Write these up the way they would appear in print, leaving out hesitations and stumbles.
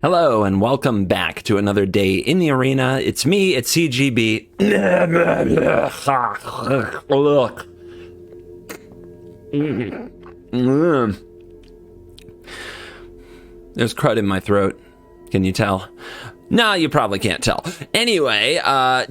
Hello and welcome back to another day in the arena. It's me, it's CGB. Look. There's crud in my throat. Can you tell? No, you probably can't tell. Anyway,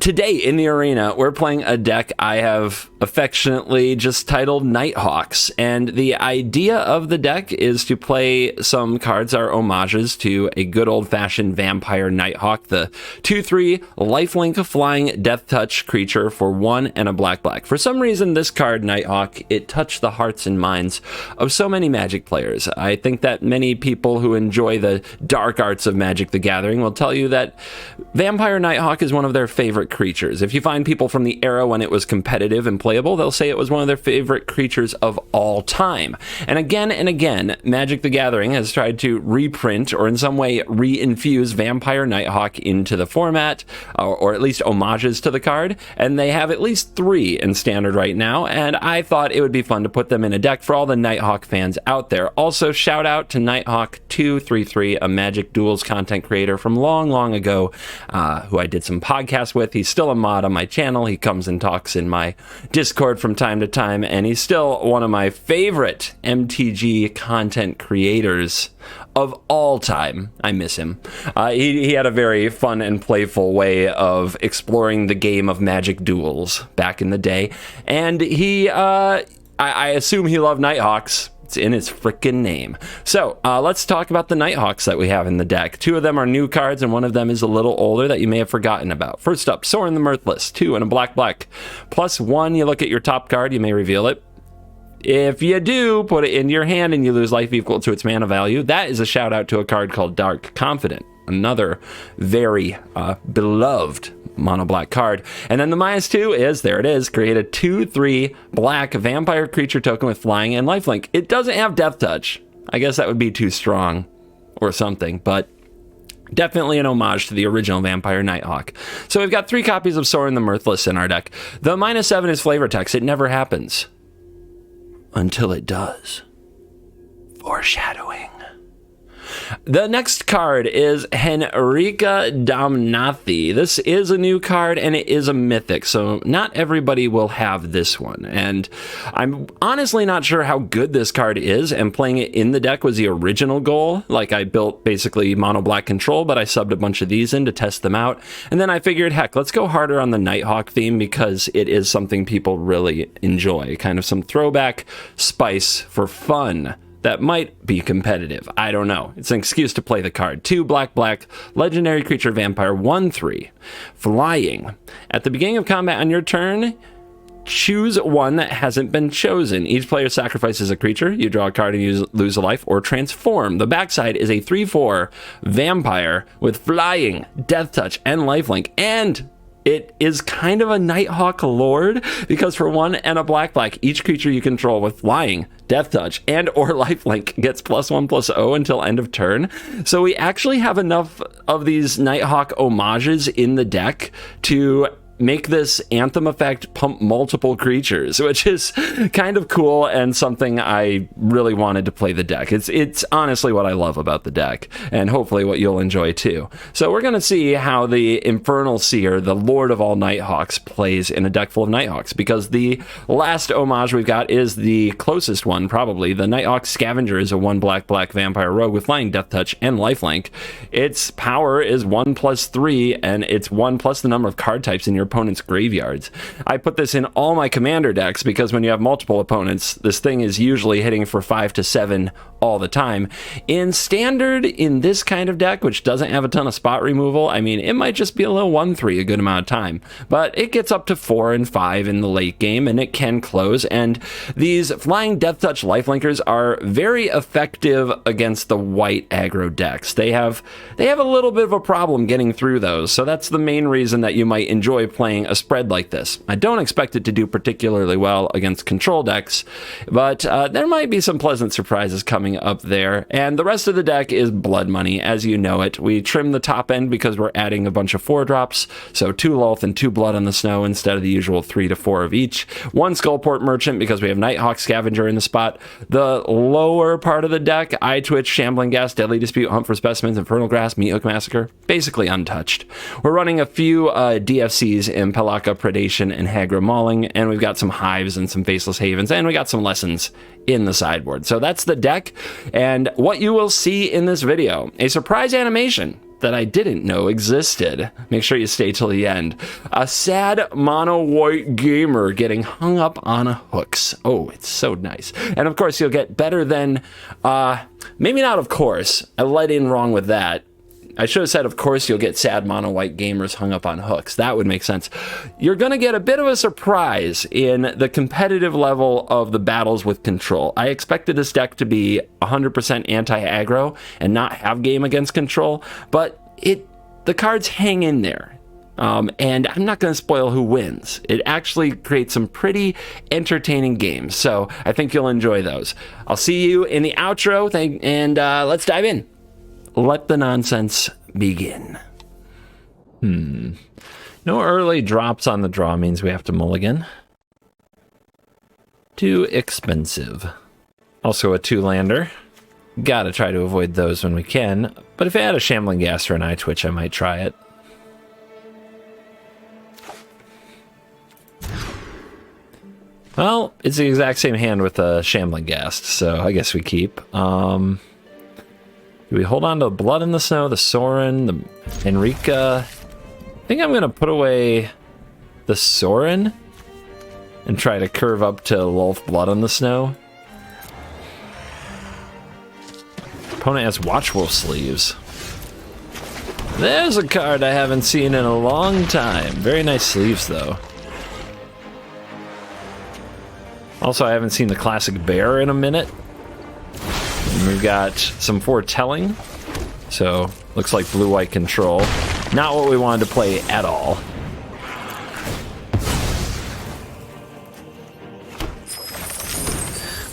today in the arena, we're playing a deck I have affectionately just titled Nighthawks. And the idea of the deck is to play some cards that are homages to a good old-fashioned vampire Nighthawk, the 2/3 lifelink flying death touch creature for 1 and a black. For some reason, this card, Nighthawk, it touched the hearts and minds of so many Magic players. I think that many people who enjoy the dark arts of Magic the Gathering will tell you that Vampire Nighthawk is one of their favorite creatures. If you find people from the era when it was competitive and playable, they'll say it was one of their favorite creatures of all time. And again, Magic the Gathering has tried to reprint or in some way reinfuse Vampire Nighthawk into the format, or at least homages to the card, and they have at least 3 in Standard right now, and I thought it would be fun to put them in a deck for all the Nighthawk fans out there. Also, shout out to Nighthawk233, a Magic Duels content creator from long ago, who I did some podcasts with. He's still a mod on my channel. He comes and talks in my Discord from time to time, and he's still one of my favorite MTG content creators of all time. I miss him. He had a very fun and playful way of exploring the game of Magic Duels back in the day, and I assume he loved Nighthawks. It's in his frickin' name. So let's talk about the Nighthawks that we have in the deck. 2 of them are new cards, and one of them is a little older that you may have forgotten about. First up, Sorin the Mirthless, 2 and a black. +1, you look at your top card, you may reveal it. If you do, put it into your hand and you lose life equal to its mana value. That is a shout out to a card called Dark Confident, another very beloved mono black card. And then the -2 is, there it is, create a 2/3 black vampire creature token with flying and lifelink. It doesn't have death touch. I guess that would be too strong or something, but definitely an homage to the original Vampire Nighthawk. So we've got 3 copies of Sorin the Mirthless in our deck. The -7 is flavor text. It never happens until it does. Foreshadowing. The next card is Henrika Damnathi. This is a new card, and it is a mythic, so not everybody will have this one. And I'm honestly not sure how good this card is, and playing it in the deck was the original goal. Like, I built basically mono black control, but I subbed a bunch of these in to test them out. And then I figured, heck, let's go harder on the Nighthawk theme because it is something people really enjoy. Kind of some throwback spice for fun that might be competitive. I don't know. It's an excuse to play the card. 2 black, legendary creature vampire, 1/3, flying. At the beginning of combat on your turn, choose one that hasn't been chosen. Each player sacrifices a creature. You draw a card and you lose a life or transform. The backside is a 3/4 vampire with flying, death touch, and lifelink. And it is kind of a Nighthawk lord because for 1 and a black, each creature you control with flying, death touch, and or lifelink gets +1/+0 until end of turn. So we actually have enough of these Nighthawk homages in the deck to make this Anthem effect pump multiple creatures, which is kind of cool and something I really wanted to play the deck. It's honestly what I love about the deck, and hopefully what you'll enjoy too. So we're going to see how the Infernal Seer, the Lord of all Nighthawks, plays in a deck full of Nighthawks, because the last homage we've got is the closest one, probably. The Nighthawk Scavenger is a 1 black vampire rogue with flying, death touch, and lifelink. Its power is 1/3, and it's 1 plus the number of card types in your opponent's graveyards. I put this in all my commander decks because when you have multiple opponents, this thing is usually hitting for 5 to 7 all the time. In Standard, in this kind of deck, which doesn't have a ton of spot removal, I mean, it might just be a little 1/3 a good amount of time, but it gets up to 4 and 5 in the late game, and it can close, and these flying death touch lifelinkers are very effective against the white aggro decks. They have a little bit of a problem getting through those, so that's the main reason that you might enjoy playing playing a spread like this. I don't expect it to do particularly well against control decks, but there might be some pleasant surprises coming up there. And the rest of the deck is blood money, as you know it. We trim the top end because we're adding a bunch of 4-drops, so 2 Lolth and 2 Blood on the Snow instead of the usual 3 to 4 of each. 1 Skullport Merchant because we have Nighthawk Scavenger in the spot. The lower part of the deck, Eye Twitch, Shambling Gas, Deadly Dispute, Hunt for Specimens, Infernal Grasp, Meathook Massacre, basically untouched. We're running a few DFCs in Pelaka Predation and Hagra Mauling, and we've got some Hives and some Faceless Havens, and we got some Lessons in the sideboard. So that's the deck, and what you will see in this video, a surprise animation that I didn't know existed. Make sure you stay till the end. A sad mono white gamer getting hung up on hooks. Oh, it's so nice. And of course, you'll get better than, maybe not of course, I let in wrong with that. I should have said, of course, you'll get sad mono white gamers hung up on hooks. That would make sense. You're going to get a bit of a surprise in the competitive level of the battles with control. I expected this deck to be 100% anti-aggro and not have game against control, but the cards hang in there. And I'm not going to spoil who wins. It actually creates some pretty entertaining games, so I think you'll enjoy those. I'll see you in the outro, and let's dive in. Let the nonsense begin. No early drops on the draw means we have to mulligan. Too expensive. Also a 2-lander. Gotta try to avoid those when we can, but if I had a Shambling Gas or an Eye Twitch, I might try it. Well, it's the exact same hand with a Shambling Gas, so I guess we keep. Do we hold on to Blood in the Snow, the Sorin, the Enrika? I think I'm going to put away the Sorin and try to curve up to Lolth Blood on the Snow. Opponent has Watchwolf Sleeves. There's a card I haven't seen in a long time. Very nice sleeves, though. Also, I haven't seen the classic Bear in a minute. And we've got some foretelling, so looks like blue-white control. Not what we wanted to play at all.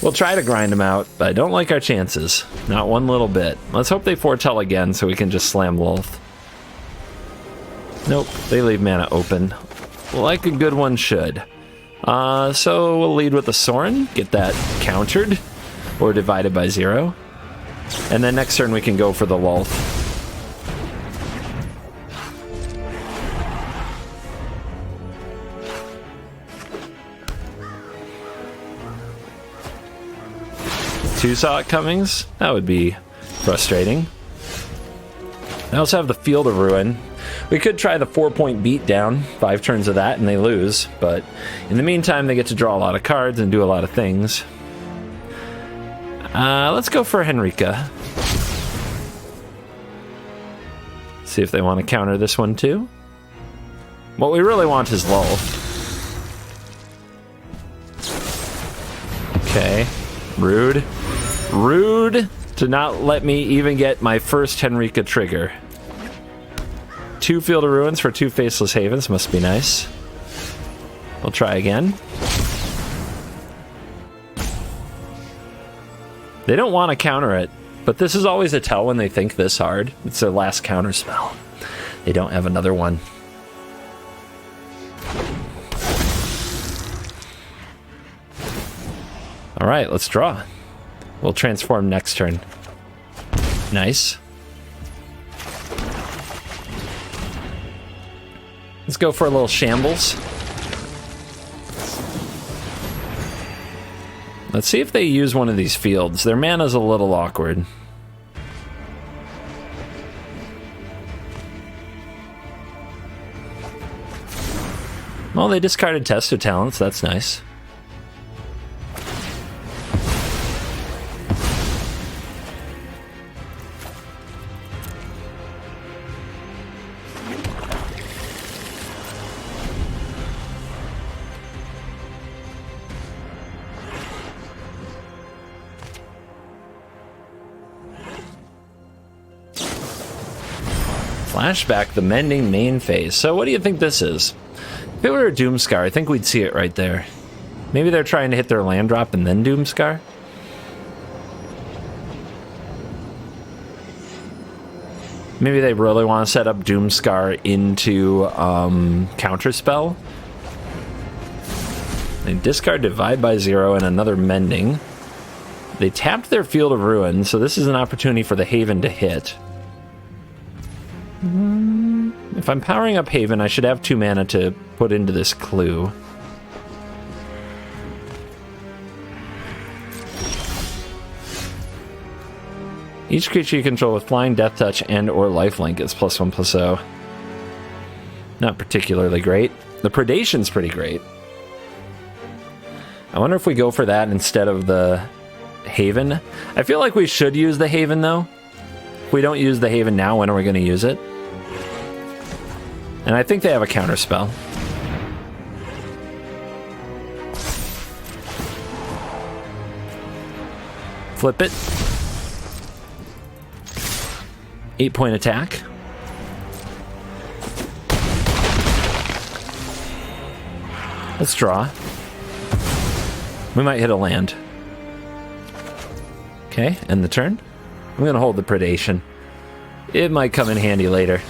We'll try to grind them out, but I don't like our chances. Not one little bit. Let's hope they foretell again so we can just slam Lolth. Nope, they leave mana open. Like a good one should. So we'll lead with the Sorin, get that countered. Or divided by 0. And then next turn we can go for the Lolth. Two saw it comings? That would be frustrating. I also have the Field of Ruin. We could try the 4-point beat down, 5 turns of that, and they lose. But in the meantime, they get to draw a lot of cards and do a lot of things. Let's go for Henrika. See if they want to counter this one too. What we really want is Lolth. Okay. Rude. Rude to not let me even get my first Henrika trigger. 2 Field of Ruins for 2 Faceless Havens must be nice. We'll try again. They don't want to counter it, but this is always a tell when they think this hard. It's their last counter spell. They don't have another one. All right, let's draw. We'll transform next turn. Nice. Let's go for a little shambles. Let's see if they use one of these fields. Their mana's a little awkward. Well, they discarded Test of Talents. That's nice. Flashback, the Mending main phase. So what do you think this is? If it were a Doomscar, I think we'd see it right there. Maybe they're trying to hit their land drop and then Doomscar? Maybe they really want to set up Doomscar into Counterspell. They discard Divide by 0 and another Mending. They tapped their Field of Ruin, so this is an opportunity for the Haven to hit. If I'm powering up Haven, I should have 2 mana to put into this clue. Each creature you control with Flying, Death Touch, and or Lifelink is +1/+0. Not particularly great. The Predation's pretty great. I wonder if we go for that instead of the Haven. I feel like we should use the Haven, though. If we don't use the Haven now, when are we going to use it? And I think they have a counterspell. Flip it. 8-point attack. Let's draw. We might hit a land. Okay, end the turn. I'm going to hold the Predation. It might come in handy later.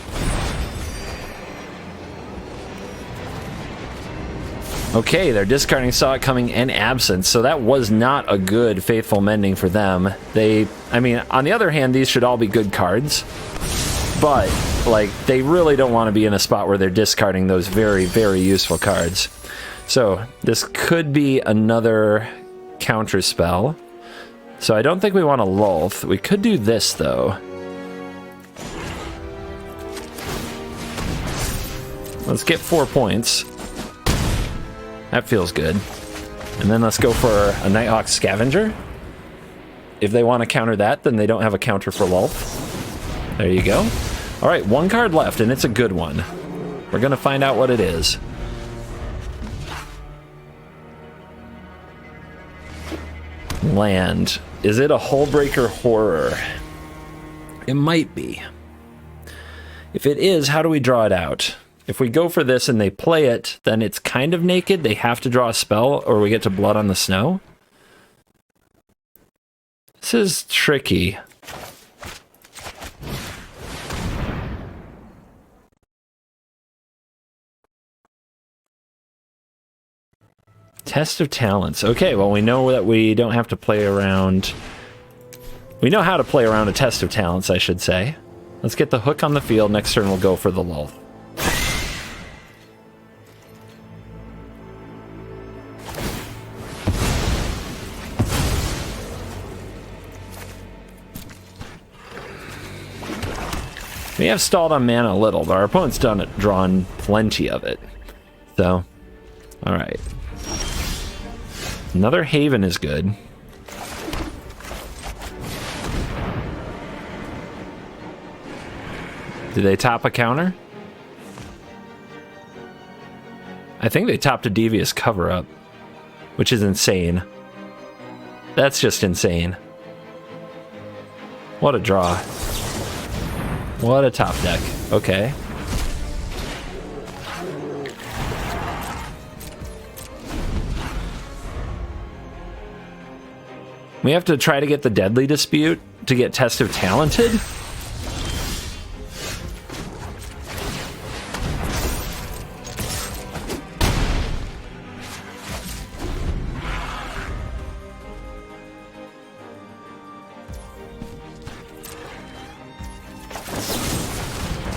Okay, they're discarding Saw It Coming and Absence, so that was not a good Faithful Mending for them. I mean, on the other hand, these should all be good cards, but, like, they really don't want to be in a spot where they're discarding those very, very useful cards. So, this could be another counterspell. So I don't think we want to Lulth. We could do this, though. Let's get 4 points. That feels good. And then let's go for a Nighthawk Scavenger. If they want to counter that, then they don't have a counter for Lulth. There you go. All right, 1 card left, and it's a good one. We're going to find out what it is. Land. Is it a Hullbreaker Horror? It might be. If it is, how do we draw it out? If we go for this and they play it, then it's kind of naked. They have to draw a spell, or we get to Blood on the Snow. This is tricky. Test of Talents. Okay, well, we know that we don't have to play around. We know how to play around a Test of Talents, I should say. Let's get the hook on the field. Next turn, we'll go for the Lulth. We have stalled on mana a little, but our opponent's drawn plenty of it. So, alright. Another Haven is good. Did they top a counter? I think they topped a Devious Cover-Up, which is insane. That's just insane. What a draw. What a top deck. Okay. We have to try to get the Deadly Dispute to get Test of Talented?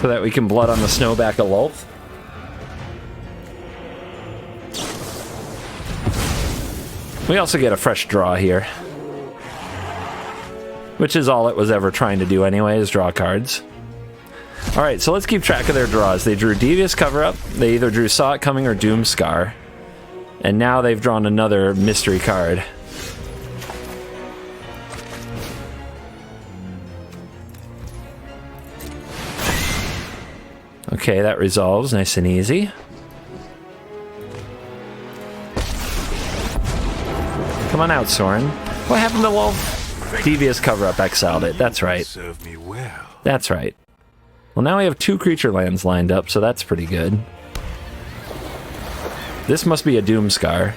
So that we can Blood on the Snow back a Lulth. We also get a fresh draw here. Which is all it was ever trying to do anyway, is draw cards. Alright, so let's keep track of their draws. They drew Devious Cover-Up, they either drew Saw It Coming or Doomscar. And now they've drawn another mystery card. Okay, that resolves nice and easy. Come on out, Soren. What happened to Wolf? Devious Cover-Up exiled it. That's right. Serve me well. That's right. Well, now we have 2 creature lands lined up, so that's pretty good. This must be a Doomscar.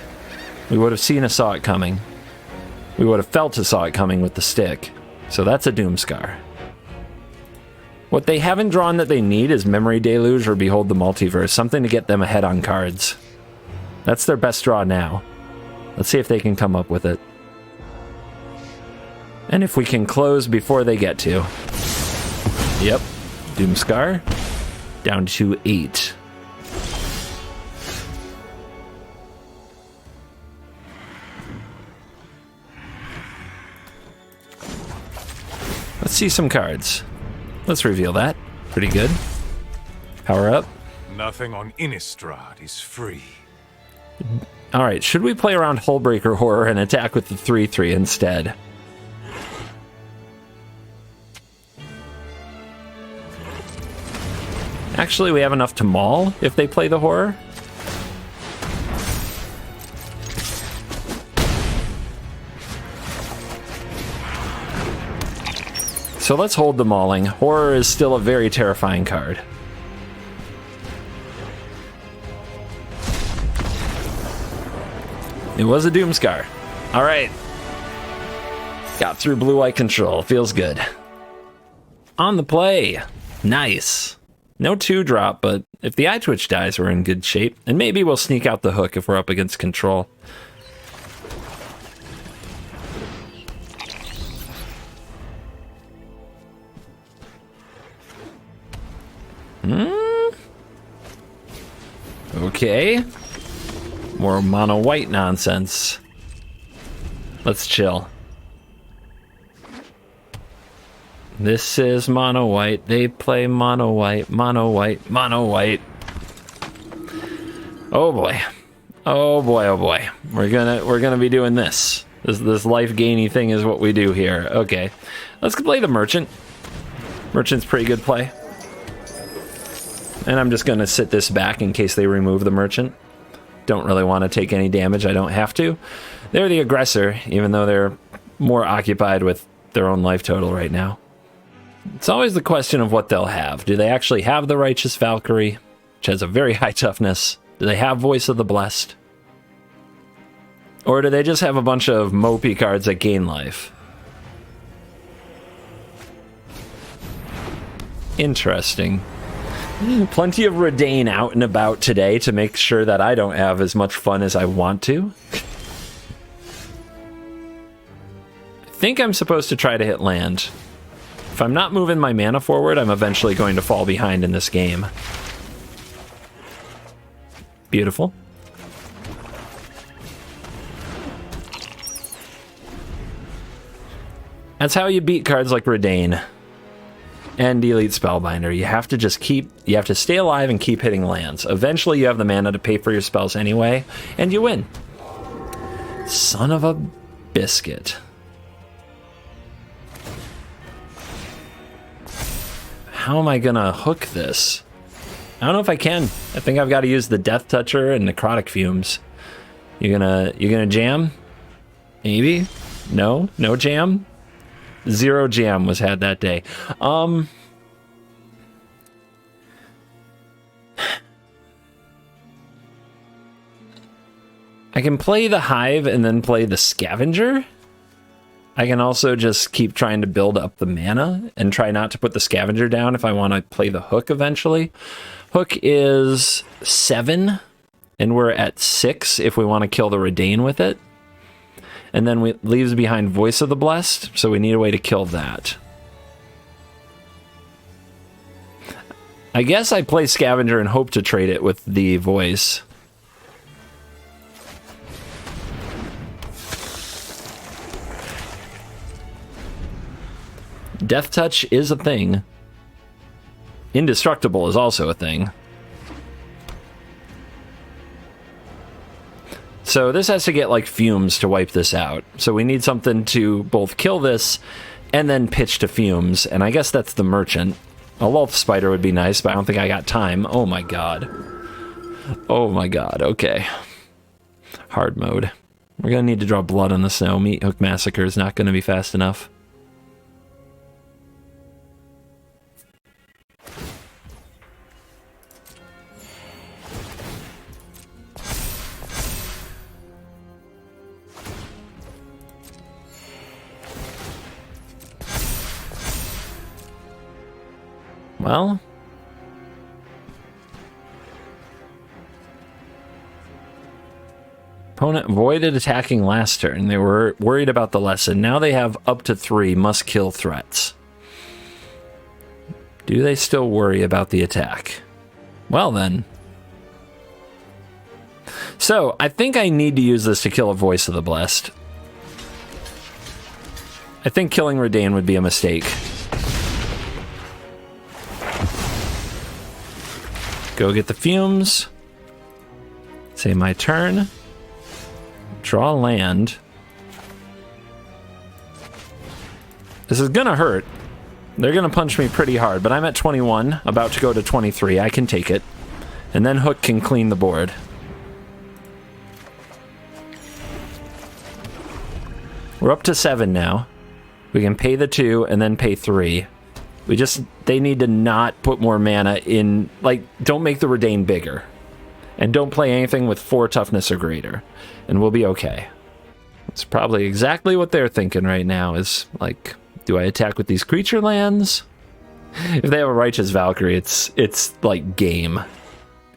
We would have seen a saw it coming. We would have felt a saw it coming with the stick. So that's a Doomscar. What they haven't drawn that they need is Memory Deluge or Behold the Multiverse. Something to get them ahead on cards. That's their best draw now. Let's see if they can come up with it. And if we can close before they get to. Yep. Doomscar. Down to 8. Let's see some cards. Let's reveal that. Pretty good. Power up. Nothing on Innistrad is free. Alright, should we play around Hullbreaker Horror and attack with the 3/3 instead? Actually, we have enough to maul if they play the Horror. So let's hold the mauling. Horror is still a very terrifying card. It was a Doomscar. All right. Got through blue-white control. Feels good. On the play. Nice. No 2-drop, but if the Eye Twitch dies, we're in good shape. And maybe we'll sneak out the hook if we're up against control. Okay. More mono white nonsense. Let's chill. This is mono white. They play mono white, mono white, mono white. Oh boy. Oh boy, oh boy. We're gonna be doing this. This life gainy thing is what we do here. Okay. Let's play the merchant. Merchant's pretty good play. And I'm just gonna sit this back in case they remove the merchant. Don't really want to take any damage. I don't have to. They're the aggressor, even though they're more occupied with their own life total right now. It's always the question of what they'll have. Do they actually have the Righteous Valkyrie, which has a very high toughness? Do they have Voice of the Blessed? Or do they just have a bunch of mopey cards that gain life? Interesting. Plenty of Redain out and about today to make sure that I don't have as much fun as I want to. I think I'm supposed to try to hit land. If I'm not moving my mana forward, I'm eventually going to fall behind in this game. Beautiful. That's how you beat cards like Redain and Elite Spellbinder. You have to just you have to stay alive and keep hitting lands. Eventually you have the mana to pay for your spells anyway, and you win. Son of a biscuit. How am I gonna hook this? I don't know if I can. I think I've got to use the Death Toucher and Necrotic Fumes. You're gonna jam? Maybe? No? No jam? 0 jam was had that day. I can play the Hive and then play the Scavenger. I can also just keep trying to build up the mana and try not to put the Scavenger down if I want to play the Hook eventually. Hook is 7, and we're at 6 if we want to kill the Redain with it. And then we leaves behind Voice of the Blessed, so we need a way to kill that. I guess I play Scavenger and hope to trade it with the Voice. Death Touch is a thing. Indestructible is also a thing. So this has to get like Fumes to wipe this out. So we need something to both kill this and then pitch to Fumes. And I guess that's the Merchant. A Wolf Spider would be nice, but I don't think I got time. Oh my god. Oh my god, okay. Hard mode. We're gonna need to draw blood on the snow. Meat Hook Massacre is not gonna be fast enough. Well, opponent avoided attacking last turn. They were worried about the lesson. Now they have up to 3 must-kill threats. Do they still worry about the attack? Well then. So, I think I need to use this to kill a Voice of the Blessed. I think killing Redain would be a mistake. Go get the fumes. Say my turn. Draw land. This is gonna hurt. They're gonna punch me pretty hard, but I'm at 21, about to go to 23. I can take it. And then Hook can clean the board. We're up to 7 now. We can pay the 2 and then pay 3. They need to not put more mana in, like, don't make the Redain bigger. And don't play anything with 4 toughness or greater. And we'll be okay. It's probably exactly what they're thinking right now is, like, do I attack with these creature lands? If they have a Righteous Valkyrie, it's like game.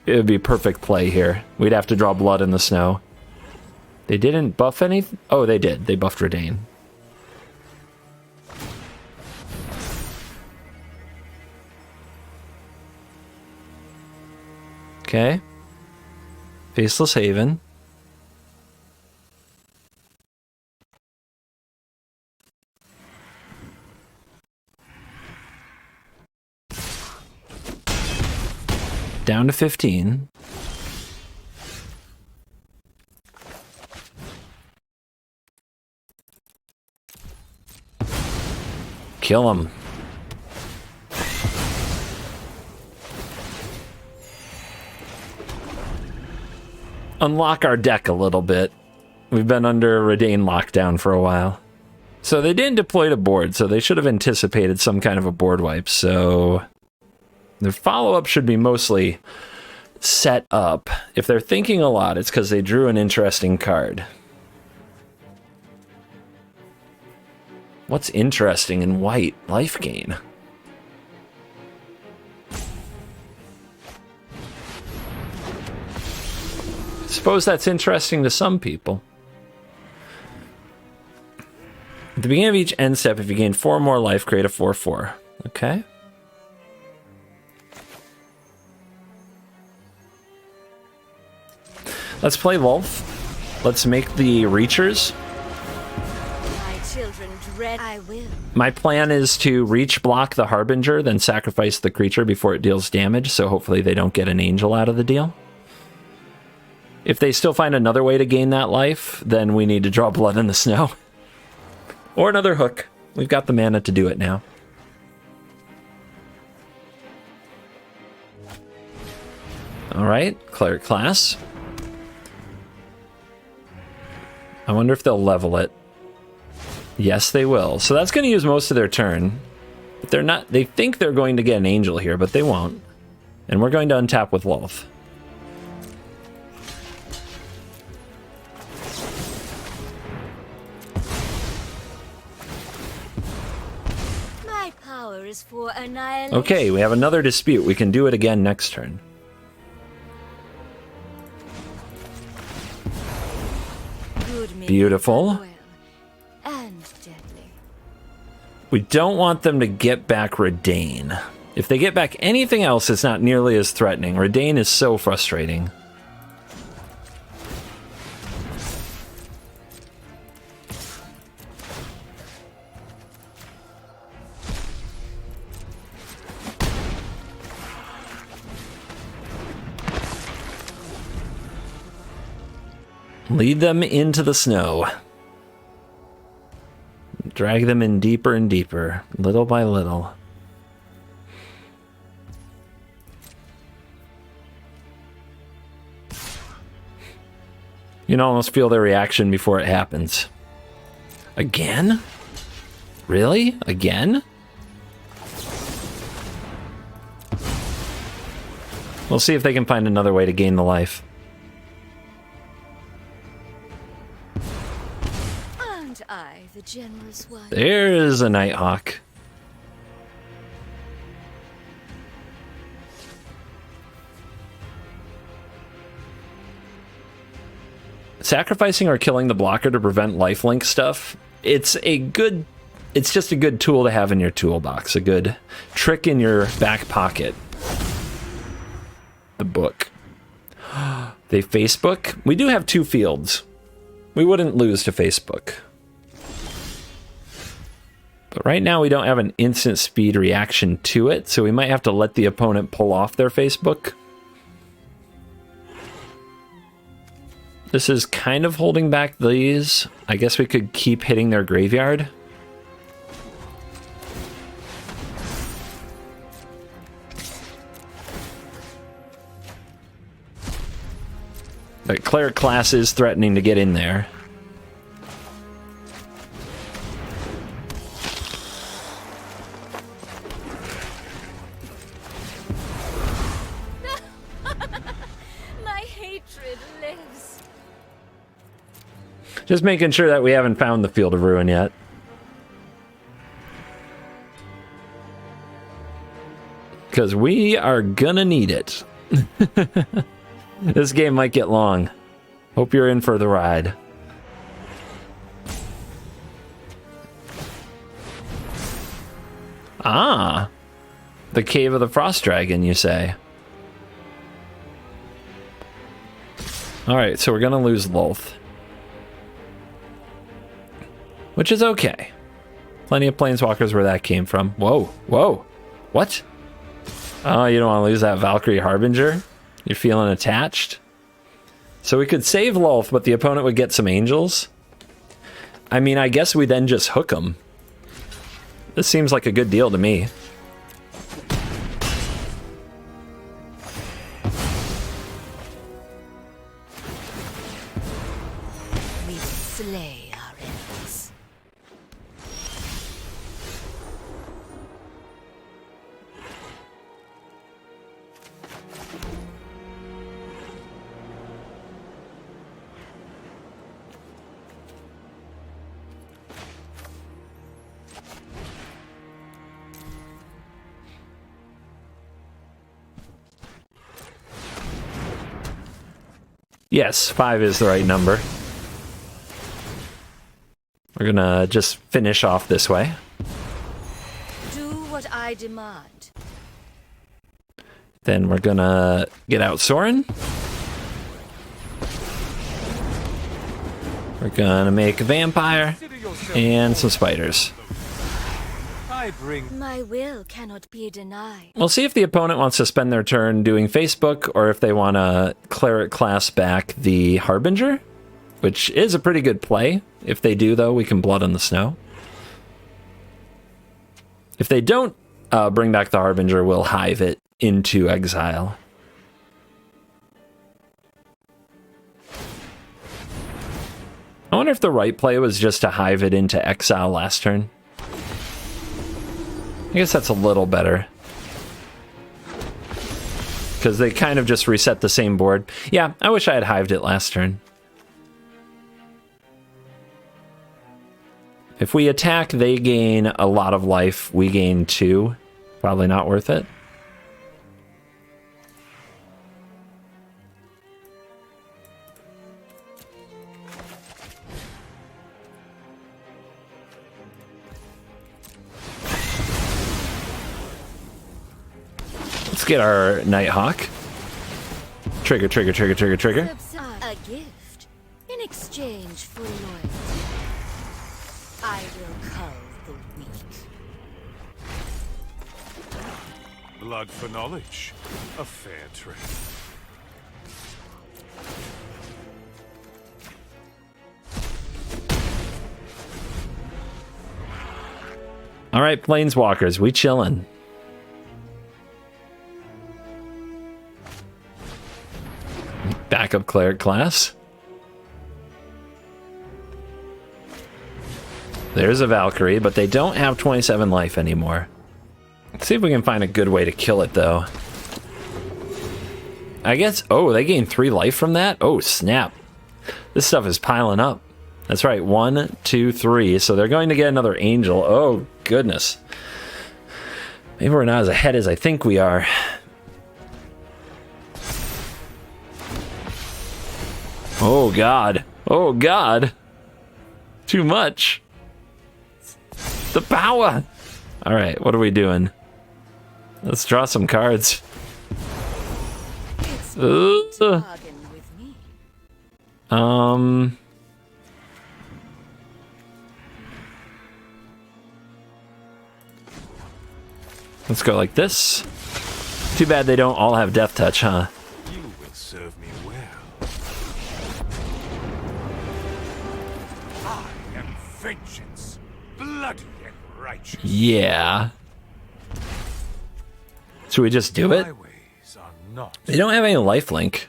It would be perfect play here. We'd have to draw Blood in the Snow. They didn't buff anything? Oh, they did. They buffed Redain. Okay. Faceless Haven. Down to 15. Kill him. Unlock our deck a little bit. We've been under Redain lockdown for a while. So they didn't deploy to board, so they should have anticipated some kind of a board wipe, so their follow-up should be mostly set up. If they're thinking a lot, it's because they drew an interesting card. What's interesting in white? Life gain. Suppose that's interesting to some people. At the beginning of each end step, if you gain 4 more life, create a 4/4. Okay. Let's play Lulth. Let's make the Reachers. My children dread. I will. My plan is to reach block the Harbinger, then sacrifice the creature before it deals damage, so hopefully they don't get an Angel out of the deal. If they still find another way to gain that life, then we need to draw Blood in the Snow. Or another Hook. We've got the mana to do it now. Alright, Cleric class. I wonder if they'll level it. Yes, they will. So that's going to use most of their turn. But they're not. They think they're going to get an Angel here, but they won't. And we're going to untap with Lulth. My power is for annihilation. Okay, we have another dispute. We can do it again next turn. Beautiful. And deadly. We don't want them to get back Redain. If they get back anything else, it's not nearly as threatening. Redain is so frustrating. Lead them into the snow. Drag them in deeper and deeper, little by little. You can almost feel their reaction before it happens. Again? Really? Again? We'll see if they can find another way to gain the life. And I, the generous one. There's a Nighthawk. sacrificing or killing the blocker to prevent lifelink stuff, it's just a good tool to have in your toolbox, a good trick in your back pocket. The book. They Facebook? We do have 2 fields. We wouldn't lose to Facebook. But right now we don't have an instant speed reaction to it, so we might have to let the opponent pull off their Facebook. This is kind of holding back these. I guess we could keep hitting their graveyard. But Cleric class is threatening to get in there. My hatred lives. Just making sure that we haven't found the Field of Ruin yet. Because we are gonna need it. This game might get long. Hope you're in for the ride. Ah, the Cave of the Frost Dragon, you say? Alright, so we're gonna lose Lolth. Which is okay. Plenty of Planeswalkers where that came from. Whoa, whoa, what? Oh, you don't want to lose that Valkyrie Harbinger? You're feeling attached? So we could save Lolth, but the opponent would get some angels. I mean, I guess we then just hook them. This seems like a good deal to me. We will slay our enemies. Yes, 5 is the right number. We're gonna just finish off this way. Do what I demand. Then we're gonna get out Sorin. We're gonna make a vampire and some spiders. I bring My will cannot be denied. We'll see if the opponent wants to spend their turn doing Facebook or if they want to Cleric class back the Harbinger, which is a pretty good play. If they do, though, we can Blood on the Snow. If they don't bring back the Harbinger, we'll hive it into exile. I wonder if the right play was just to hive it into exile last turn. I guess that's a little better. Because they kind of just reset the same board. Yeah, I wish I had hived it last turn. If we attack, they gain a lot of life. We gain 2. Probably not worth it. Let's get our Nighthawk. Trigger, trigger, trigger, trigger, trigger. A gift in exchange for loyalty. I will cull the weak. blood for knowledge. A fair trade. All right, Planeswalkers, we chillin'. Backup Cleric class. There's a Valkyrie, but they don't have 27 life anymore. Let's see if we can find a good way to kill it, though. I guess... Oh, they gained 3 life from that? Oh, snap. This stuff is piling up. That's right, 1, 2, 3. So they're going to get another angel. Oh, goodness. Maybe we're not as ahead as I think we are. Oh god. Oh god. Too much. The power. All right, what are we doing? Let's draw some cards. It's bargain with me. Let's go like this. Too bad they don't all have Death Touch, huh? You will serve me well. I am vengeance, bloody and righteous. Yeah. Should we just do it? My ways are not. They don't have any lifelink.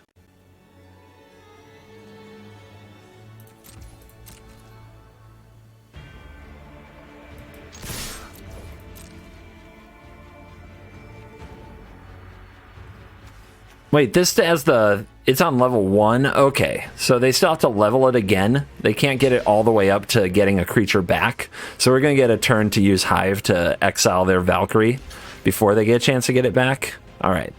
Wait, this has the... It's on level 1? Okay. So they still have to level it again. They can't get it all the way up to getting a creature back. So we're going to get a turn to use Hive to exile their Valkyrie before they get a chance to get it back. All right.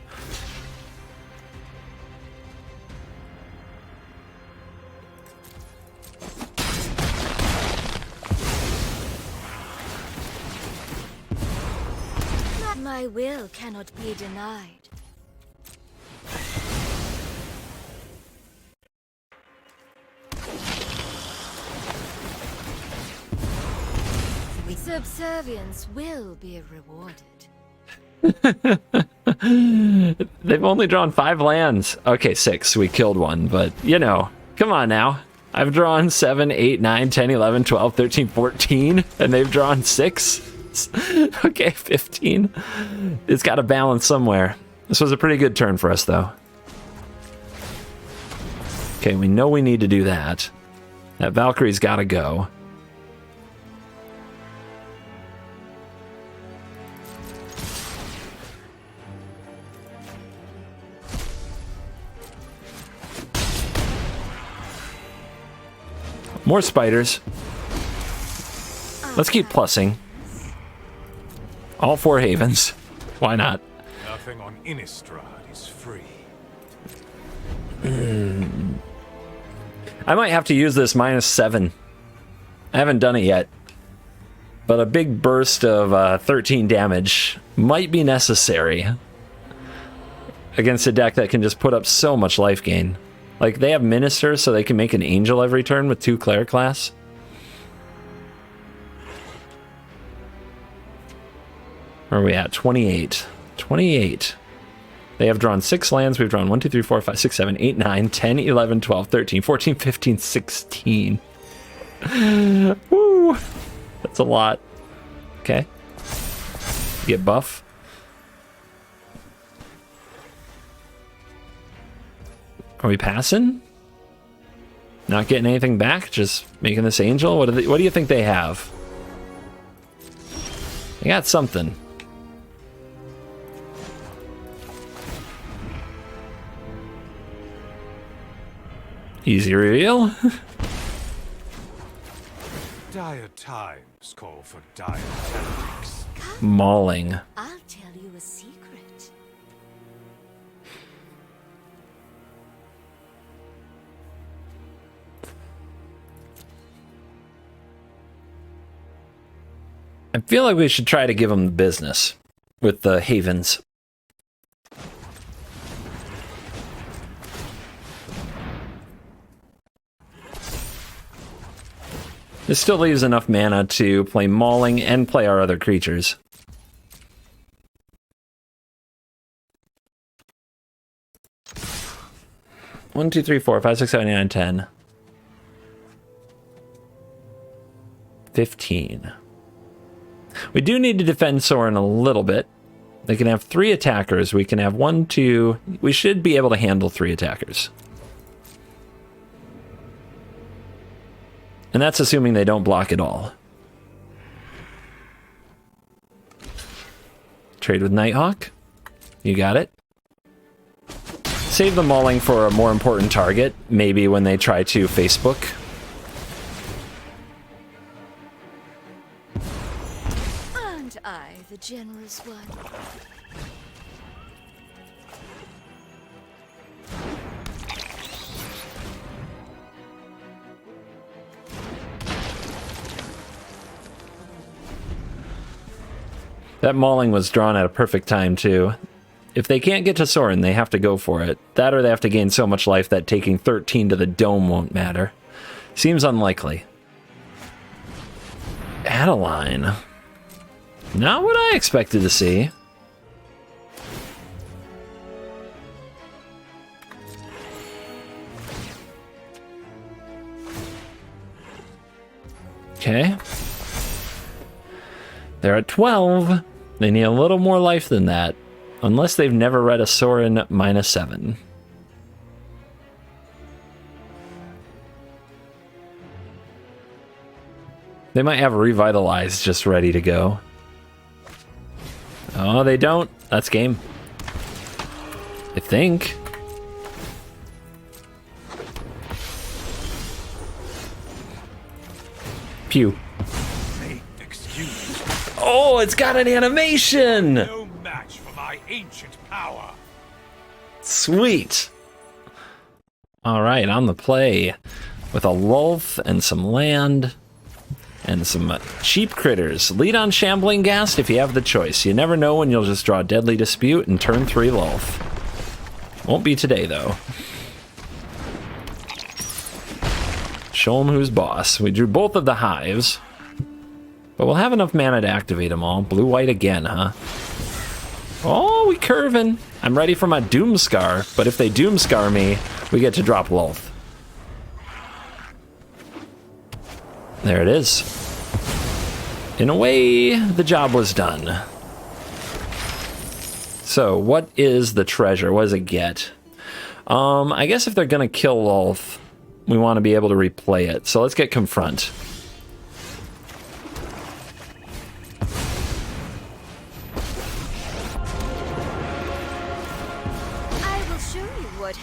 My will cannot be denied. Subservience will be rewarded. They've only drawn 5 lands. Okay, 6. We killed one, but, you know, come on now. I've drawn 7, 8, 9, 10, 11, 12, 13, 14, and they've drawn 6. Okay, 15. It's got to balance somewhere. This was a pretty good turn for us, though. Okay, we know we need to do that. That Valkyrie's got to go. More spiders. Let's keep plussing. All 4 havens. Why not? Nothing on Innistrad is free. I might have to use this -7. I haven't done it yet. But a big burst of 13 damage might be necessary against a deck that can just put up so much life gain. Like, they have Minister, so they can make an Angel every turn with 2 Cleric class. Where are we at? 28. 28. They have drawn 6 lands. We've drawn 1, 2, 3, 4, 5, 6, 7, 8, 9, 10, 11, 12, 13, 14, 15, 16. Woo! That's a lot. Okay. Get buff. Are we passing? Not getting anything back? Just making this Angel? What do you think they have? They got something. Easy reveal. Dire times call for dire tactics. Mauling. I'll tell you a secret. I feel like we should try to give them the business with the havens. This still leaves enough mana to play Mauling and play our other creatures. One, 2, 3, 4, 5, 6, 7, 8, 9, 10. 15. We do need to defend Sorin a little bit. They can have 3 attackers. We can have 1, 2. We should be able to handle 3 attackers. And that's assuming they don't block at all. Trade with Nighthawk. You got it. Save the Mauling for a more important target, maybe when they try to Facebook. And I, the generous one. That mauling was drawn at a perfect time, too. If they can't get to Sorin, they have to go for it. That or they have to gain so much life that taking 13 to the dome won't matter. Seems unlikely. Adeline. Not what I expected to see. Okay. They're at 12. They need a little more life than that. Unless they've never read a Sorin -7. They might have Revitalize just ready to go. Oh, they don't. That's game. I think. Pew. Oh, it's got an animation! No match for my ancient power. Sweet. All right, on the play with a Lulf and some land and some cheap critters. Lead on Shambling Ghast if you have the choice. You never know when you'll just draw Deadly Dispute and turn 3 Lulf. Won't be today, though. Show 'em who's boss. We drew both of the hives. But we'll have enough mana to activate them all. Blue-white again, huh? Oh, we curving. I'm ready for my Doomscar, but if they Doomscar me, we get to drop Lulf. There it is. In a way, the job was done. So, what is the treasure? What does it get? I guess if they're gonna kill Lulf, we want to be able to replay it. So let's get Confront.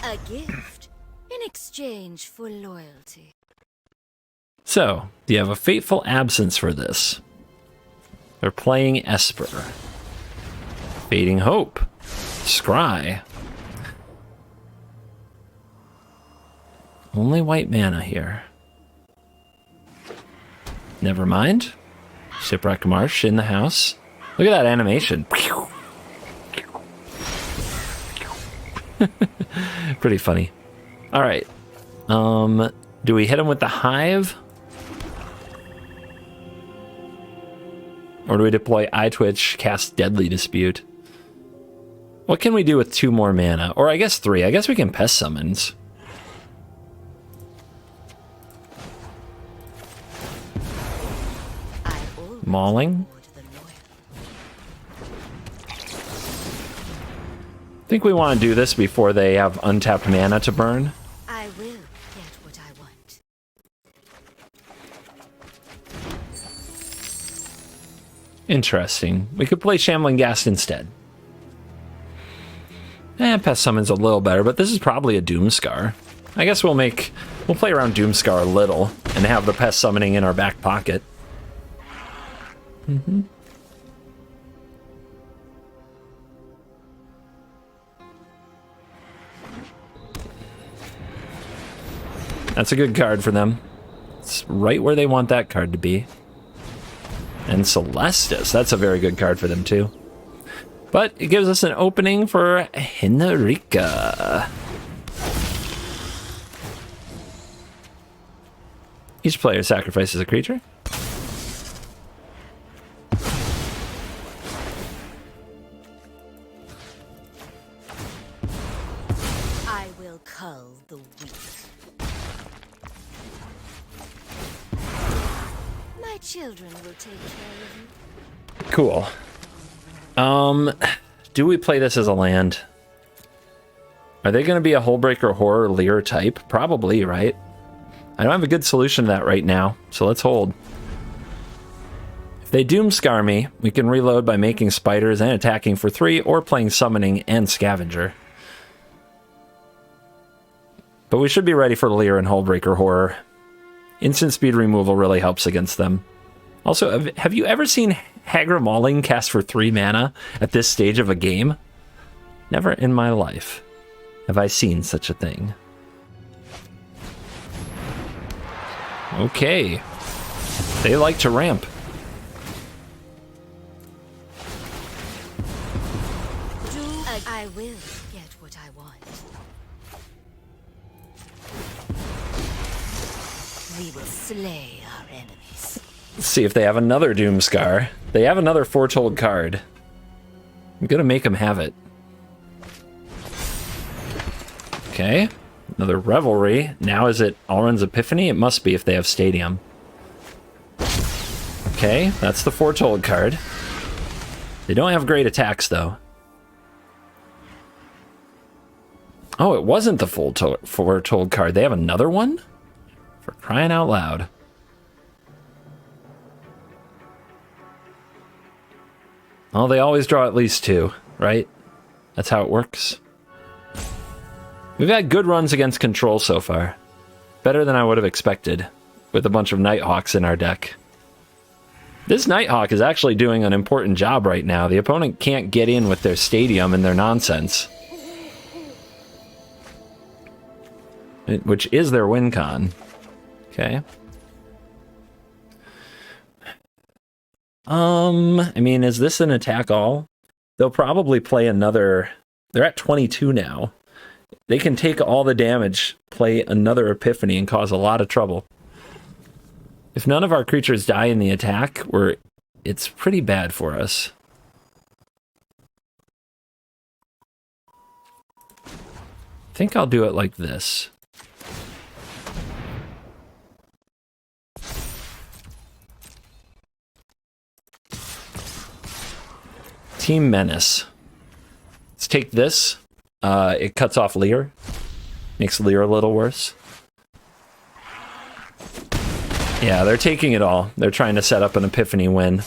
A gift in exchange for loyalty. So, you have a Fateful Absence for this. They're playing Esper. Fading Hope. Scry. Only white mana here. Never mind. Shipwreck Marsh in the house. Look at that animation. Pretty funny. All right. Do we hit him with the hive? Or do we deploy Eye Twitch, cast Deadly Dispute? What can we do with 2 more mana? Or I guess 3. I guess we can Pest Summons. Mauling. I think we want to do this before they have untapped mana to burn. I will get what I want. Interesting. We could play Shambling Ghast instead. Pest Summon's a little better, but this is probably a Doomscar. I guess we'll play around Doomscar a little and have the Pest Summoning in our back pocket. Mm-hmm. That's a good card for them. It's right where they want that card to be. And Celestis, that's a very good card for them too. But it gives us an opening for Henrika. Each player sacrifices a creature. I will cull the weak. My children will take care of you. Cool. Do we play this as a land? Are they going to be a Hullbreaker Horror Leer type? Probably, right? I don't have a good solution to that right now, so let's hold. If they Doomscar me, we can reload by making spiders and attacking for 3, or playing Summoning and Scavenger. But we should be ready for Leer and Hullbreaker Horror. Instant speed removal really helps against them. Also, have you ever seen Hagra Mauling cast for 3 mana at this stage of a game? Never in my life have I seen such a thing. Okay. They like to ramp. I will get what I want. We will slay our enemies. Let's see if they have another Doomscar. They have another Foretold card. I'm gonna make them have it. Okay, another Revelry. Now is it Alrund's Epiphany? It must be if they have Stadium. Okay, that's the Foretold card. They don't have great attacks, though. Oh, it wasn't the Foretold card. They have another one? For crying out loud. Well, they always draw at least two, right? That's how it works. We've had good runs against control so far. Better than I would have expected, with a bunch of Nighthawks in our deck. This Nighthawk is actually doing an important job right now. The opponent can't get in with their Stadium and their nonsense. Which is their win con. Okay. I mean, is this an attack all? They'll probably play another... They're at 22 now. They can take all the damage, play another Epiphany, and cause a lot of trouble. If none of our creatures die in the attack, it's pretty bad for us. I think I'll do it like this. Team Menace. Let's take this. It cuts off Lear. Makes Lear a little worse. Yeah, they're taking it all. They're trying to set up an Epiphany win.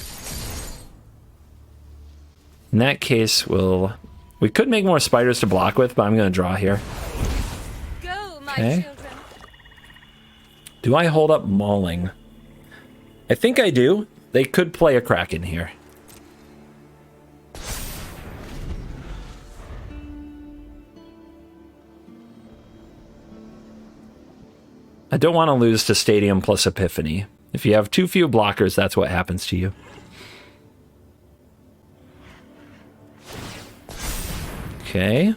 In that case, we could make more spiders to block with, but I'm going to draw here. Go, my Okay. children. Do I hold up Mauling? I think I do. They could play a Kraken here. I don't want to lose to Stadium plus Epiphany. If you have too few blockers, that's what happens to you. Okay.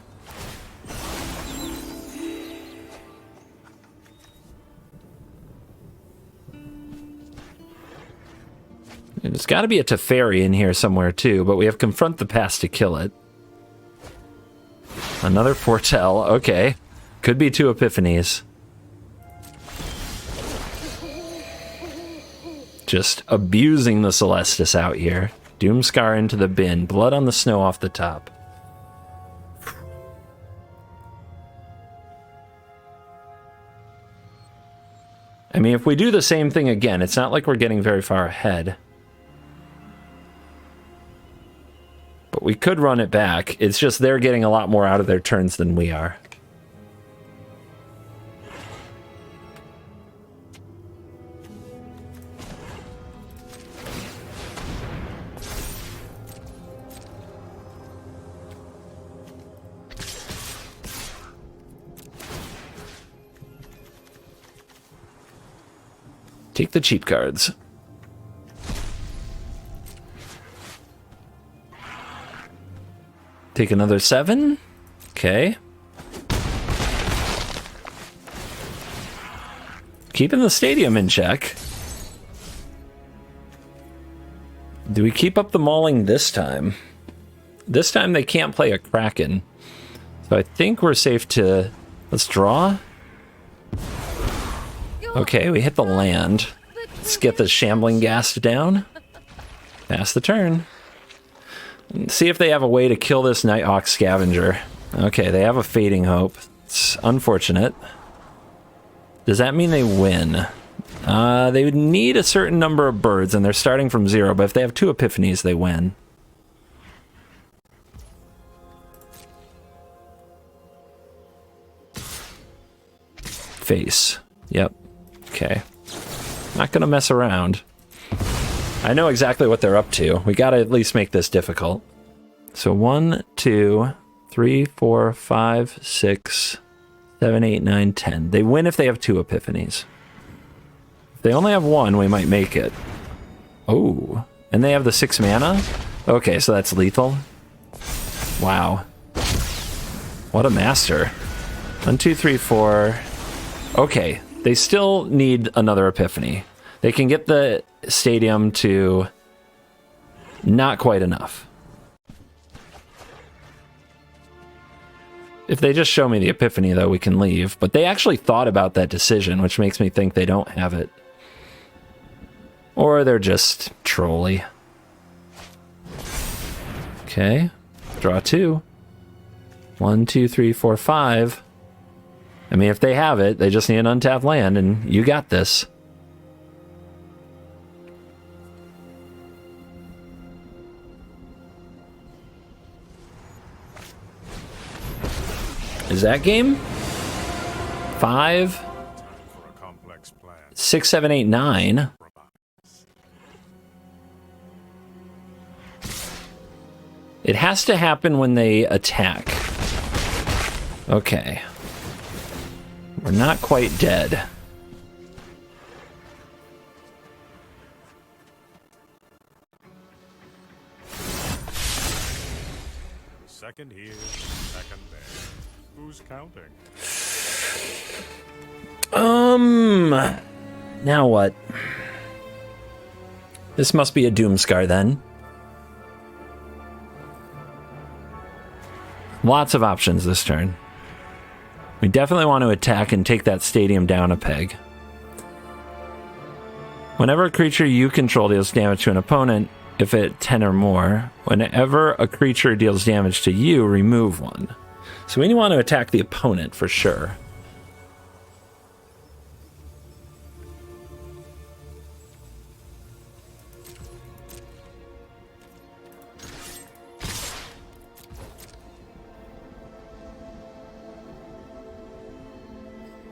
There's got to be a Teferi in here somewhere too, but we have Confront the Past to kill it. Another Foretell, okay. Could be two Epiphanies. Just abusing the Celestis out here. Doomscar into the bin. Blood on the snow off the top. I mean, if we do the same thing again, it's not like we're getting very far ahead. But we could run it back. It's just they're getting a lot more out of their turns than we are. Take the cheap cards. Take another 7. Okay. Keeping the Stadium in check. Do we keep up the Mauling this time? This time they can't play a Kraken. So I think we're safe to... Let's draw. Okay, we hit the land. Let's get the Shambling Ghast down. Pass the turn. See if they have a way to kill this Nighthawk Scavenger. Okay, they have a Fading Hope. It's unfortunate. Does that mean they win? They would need a certain number of birds, and they're starting from 0, but if they have 2 Epiphanies, they win. Face. Yep. Okay. Not gonna mess around. I know exactly what they're up to. We gotta at least make this difficult. So 1, 2, 3, 4, 5, 6, 7, 8, 9, 10. They win if they have 2 Epiphanies. If they only have 1, we might make it. Oh. And they have the 6 mana? Okay, so that's lethal. Wow. What a master. 1, 2, 3, 4. Okay, they still need another epiphany. They can get the stadium to not quite enough. If they just show me the epiphany, though, we can leave. But they actually thought about that decision, which makes me think they don't have it. Or they're just trolly. Okay, draw 2. 1, 2, 3, 4, 5. I mean, if they have it, they just need an untapped land, and you got this. Is that game? 5, 6, 7, 8, 9. It has to happen when they attack. Okay. We're not quite dead. Second here, second there. Who's counting? Now what? This must be a Doomscar then. Lots of options this turn. We definitely want to attack and take that stadium down a peg. Whenever a creature you control deals damage to an opponent, if it 10 or more, whenever a creature deals damage to you, remove one. So we want to attack the opponent for sure.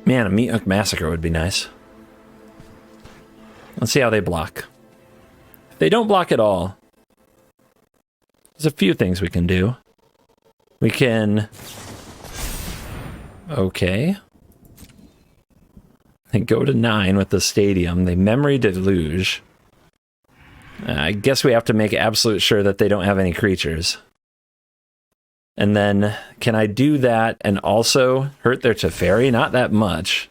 Man, a Meat Hook Massacre would be nice. Let's see how they block. If they don't block at all, there's a few things we can do. We can... Okay. They go to 9 with the stadium. They Memory Deluge. I guess we have to make absolute sure that they don't have any creatures. And then, can I do that and also hurt their Teferi? Not that much.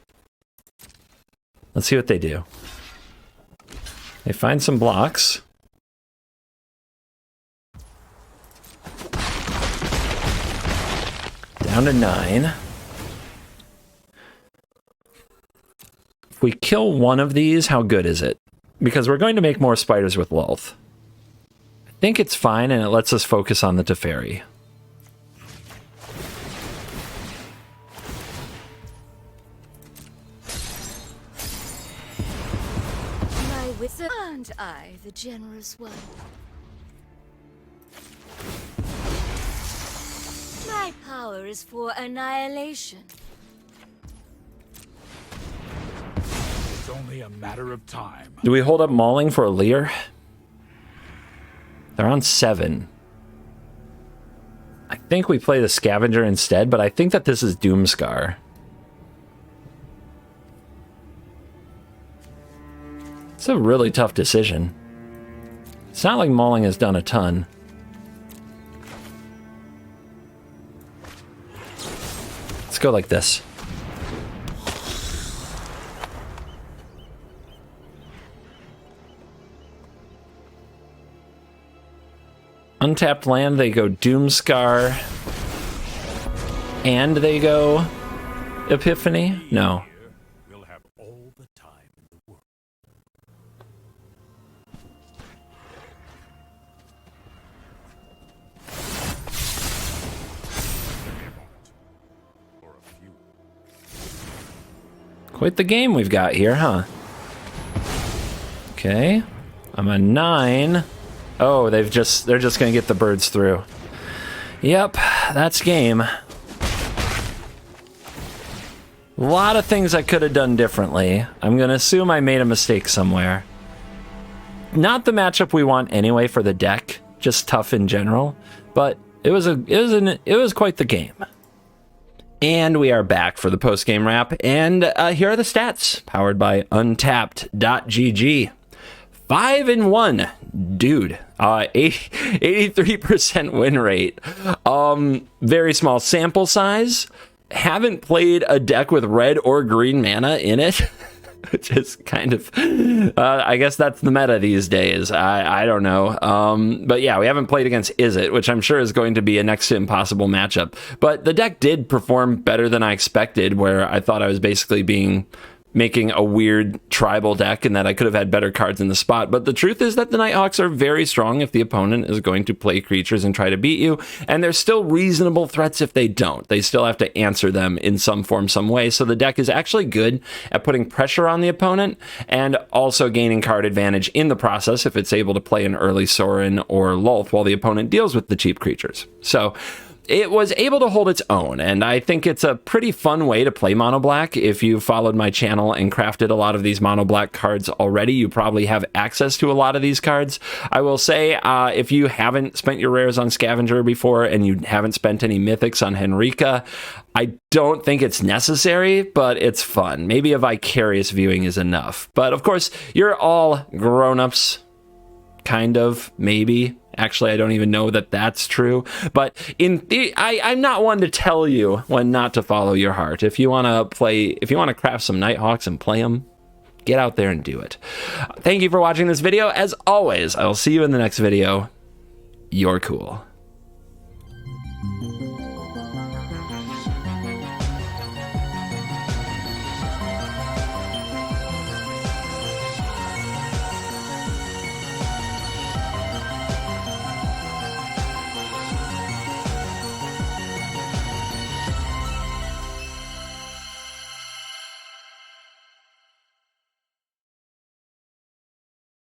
Let's see what they do. They find some blocks. Down to 9. If we kill one of these, how good is it? Because we're going to make more spiders with Lulth. I think it's fine, and it lets us focus on the Teferi. And I, the generous one. My power is for annihilation. It's only a matter of time. Do we hold up Mauling for a Leer? They're on 7. I think we play the Scavenger instead, but I think that this is Doomscar. It's a really tough decision. It's not like Mauling has done a ton. Let's go like this. Untapped land, they go Doomscar. And they go Epiphany? No. We'll have all the time in the world. Or a few. Quite the game we've got here, huh? Okay. I'm a 9. Oh, they're just gonna get the birds through. Yep, that's game. A lot of things I could have done differently. I'm gonna assume I made a mistake somewhere. Not the matchup we want anyway for the deck, just tough in general. But it was quite the game. And we are back for the post-game wrap, and here are the stats, powered by Untapped.gg. 5-1 dude, 83% win rate. Very small sample size. Haven't played a deck with red or green mana in it. Which is kind of, I guess that's the meta these days. I don't know. But yeah, we haven't played against Izzet, which I'm sure is going to be a next to impossible matchup. But the deck did perform better than I expected, where I thought I was basically making a weird tribal deck and that I could have had better cards in the spot. But the truth is that the Nighthawks are very strong if the opponent is going to play creatures and try to beat you. And there's still reasonable threats if they don't. They still have to answer them in some form, some way. So the deck is actually good at putting pressure on the opponent and also gaining card advantage in the process if it's able to play an early Sorin or Lolth while the opponent deals with the cheap creatures. So it was able to hold its own, and I think it's a pretty fun way to play mono black. If you followed my channel and crafted a lot of these mono black cards already, you probably have access to a lot of these cards. I will say, if you haven't spent your rares on Scavenger before and you haven't spent any mythics on Henrika, I don't think it's necessary, but it's fun. Maybe a vicarious viewing is enough. But of course, you're all grown-ups, kind of, maybe. Actually, I don't even know that that's true. But in I'm not one to tell you when not to follow your heart. If you want to craft some Nighthawks and play them, get out there and do it. Thank you for watching this video. As always, I will see you in the next video. You're cool.